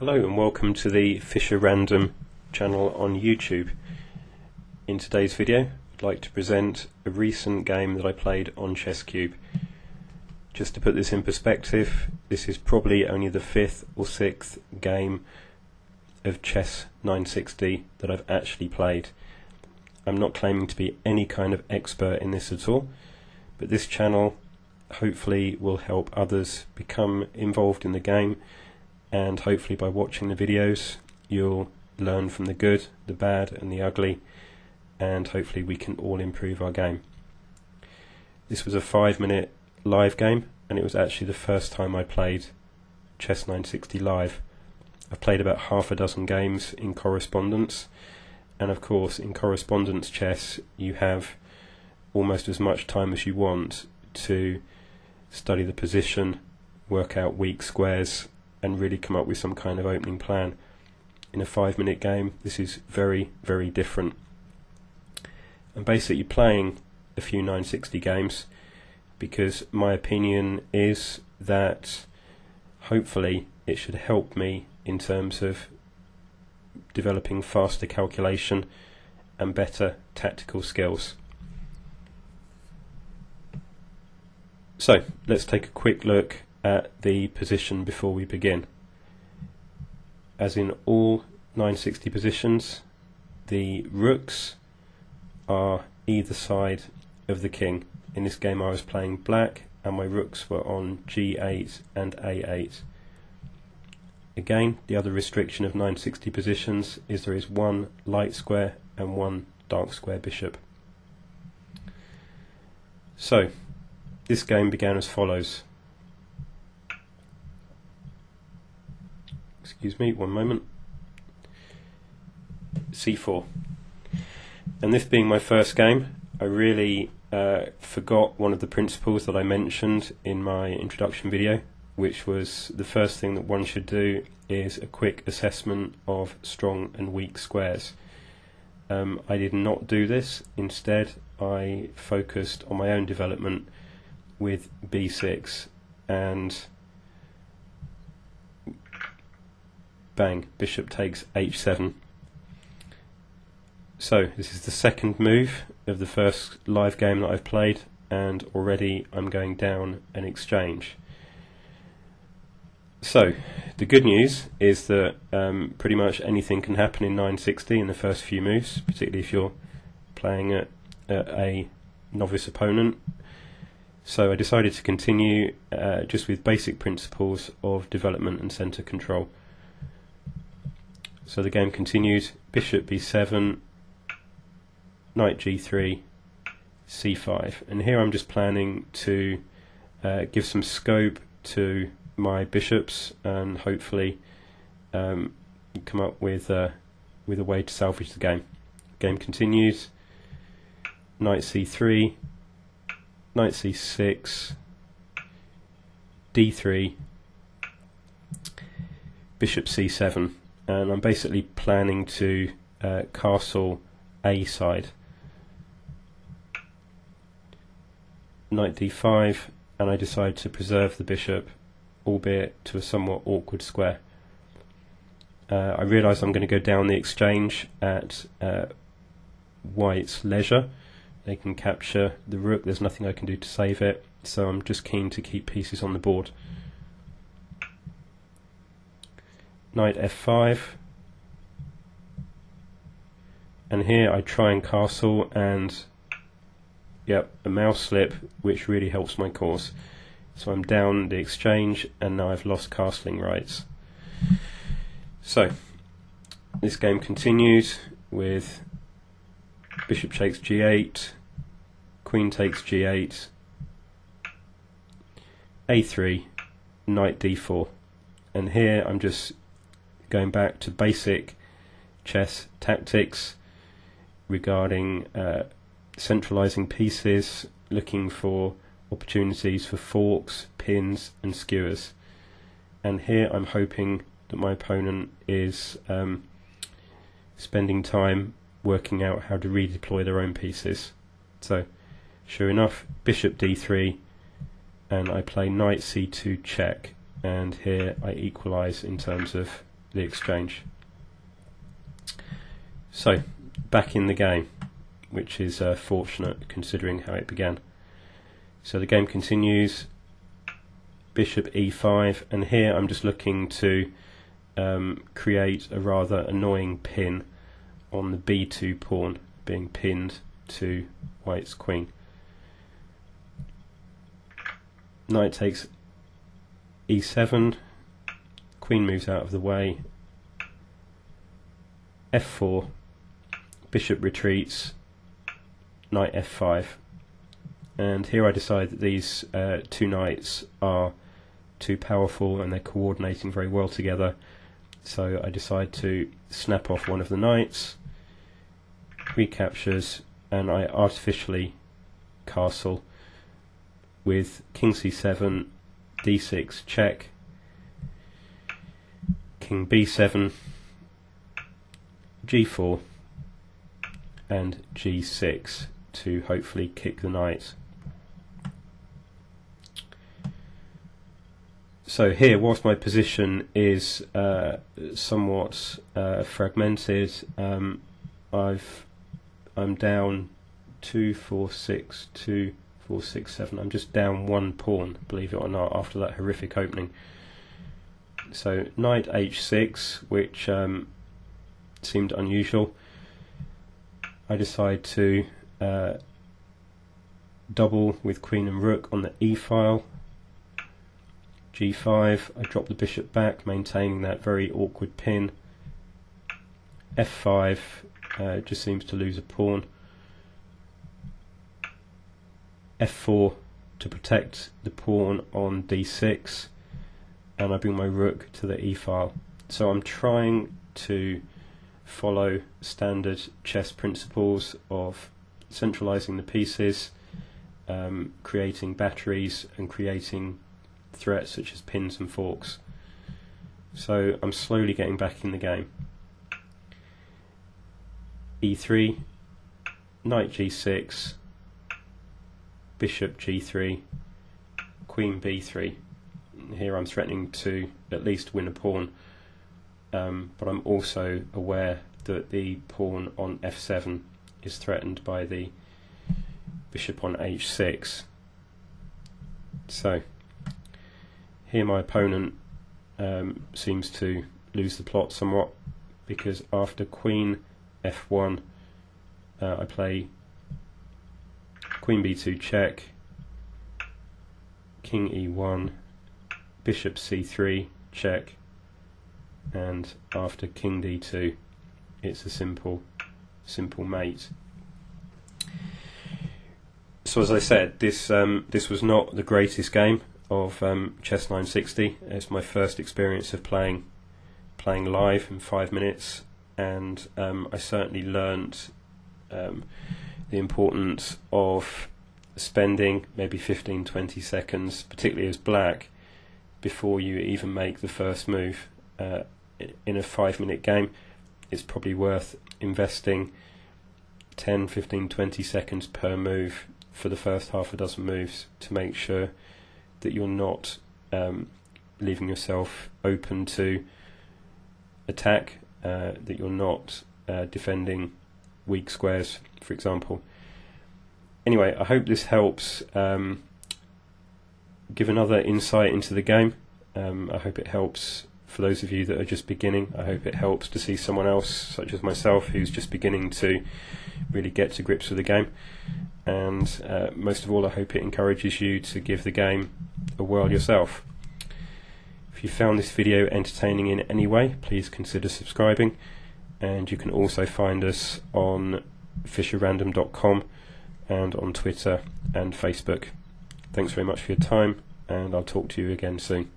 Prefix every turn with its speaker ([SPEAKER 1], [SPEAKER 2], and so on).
[SPEAKER 1] Hello and welcome to the Fischer Random channel on YouTube. In today's video I'd like to present a recent game that I played on ChessCube. Just to put this in perspective, this is probably only the 5th or 6th game of chess960 that I've actually played. I'm not claiming to be any kind of expert in this at all, but this channel hopefully will help others become involved in the game, and hopefully by watching the videos you'll learn from the good, the bad and the ugly, and hopefully we can all improve our game. This was a 5-minute live game, and it was actually the first time I played chess960 live. I've played about half a dozen games in correspondence, and of course in correspondence chess you have almost as much time as you want to study the position, work out weak squares and really come up with some kind of opening plan. In a 5-minute game this is very, very different. I'm basically playing a few 960 games because my opinion is that hopefully it should help me in terms of developing faster calculation and better tactical skills. So let's take a quick look at the position before we begin. As in all 960 positions, the rooks are either side of the king. In this game I was playing black and my rooks were on g8 and a8. Again, the other restriction of 960 positions is there is one light square and one dark square bishop. So this game began as follows. Excuse me, one moment. c4. And this being my first game, I really forgot one of the principles that I mentioned in my introduction video, which was the first thing that one should do is a quick assessment of strong and weak squares. I did not do this. Instead I focused on my own development with b6 and bang, bishop takes h7. So this is the second move of the first live game that I've played, and already I'm going down an exchange. So the good news is that pretty much anything can happen in 960 in the first few moves, particularly if you're playing at a novice opponent. So I decided to continue just with basic principles of development and center control. So the game continued, bishop b7, knight g3, c5, and here I'm just planning to give some scope to my bishops and hopefully come up with a way to salvage the game. Game continues, knight c3, knight c6, d3, bishop c7, and I'm basically planning to castle a side. Knight d5, and I decide to preserve the bishop, albeit to a somewhat awkward square. I realise I'm going to go down the exchange at white's leisure. They can capture the rook, there's nothing I can do to save it, so I'm just keen to keep pieces on the board. Knight f5, and here I try and castle, and yep, a mouse slip, which really helps my cause. So I'm down the exchange and now I've lost castling rights. So this game continues with bishop takes g8, queen takes g8, a3, knight d4, and here I'm just going back to basic chess tactics regarding centralizing pieces, looking for opportunities for forks, pins and skewers. And here I'm hoping that my opponent is spending time working out how to redeploy their own pieces. So sure enough, bishop d3, and I play knight c2 check, and here I equalize in terms of the exchange. So, back in the game, which is fortunate considering how it began. So the game continues, bishop e5, and here I'm just looking to create a rather annoying pin on the b2 pawn, being pinned to white's queen. Knight takes e7, queen moves out of the way, f4, bishop retreats, knight f5, and here I decide that these two knights are too powerful and they're coordinating very well together, so I decide to snap off one of the knights, recaptures, and I artificially castle with king c7, d6 check, king b7, g4 and g6 to hopefully kick the knight. So here, whilst my position is somewhat fragmented, I'm down 2, 4, 6, 2, 4, 6, 7. I'm just down one pawn, believe it or not, after that horrific opening. So knight h6, which seemed unusual. I decide to double with queen and rook on the e file. g5, I drop the bishop back, maintaining that very awkward pin. f5, just seems to lose a pawn. f4 to protect the pawn on d6, and I bring my rook to the e file. So I'm trying to follow standard chess principles of centralizing the pieces, creating batteries and creating threats such as pins and forks. So I'm slowly getting back in the game. e3, knight g6, bishop g3, queen b3. Here I'm threatening to at least win a pawn, but I'm also aware that the pawn on f7 is threatened by the bishop on h6. So here my opponent seems to lose the plot somewhat, because after queen f1 I play queen b2 check, king e1, bishop c3 check, and after king d2 it's a simple mate. So as I said, this was not the greatest game of chess960. It's my first experience of playing live in 5 minutes, and I certainly learnt the importance of spending maybe 15-20 seconds, particularly as black, before you even make the first move. In a 5-minute game, it's probably worth investing 10, 15, 20 seconds per move for the first half a dozen moves to make sure that you're not leaving yourself open to attack, that you're not defending weak squares, for example. Anyway, I hope this helps give another insight into the game. I hope it helps for those of you that are just beginning. I hope it helps to see someone else, such as myself, who's just beginning to really get to grips with the game. And most of all, I hope it encourages you to give the game a whirl yourself. If you found this video entertaining in any way, please consider subscribing, and you can also find us on FischerRandom.com and on Twitter and Facebook. Thanks very much for your time, and I'll talk to you again soon.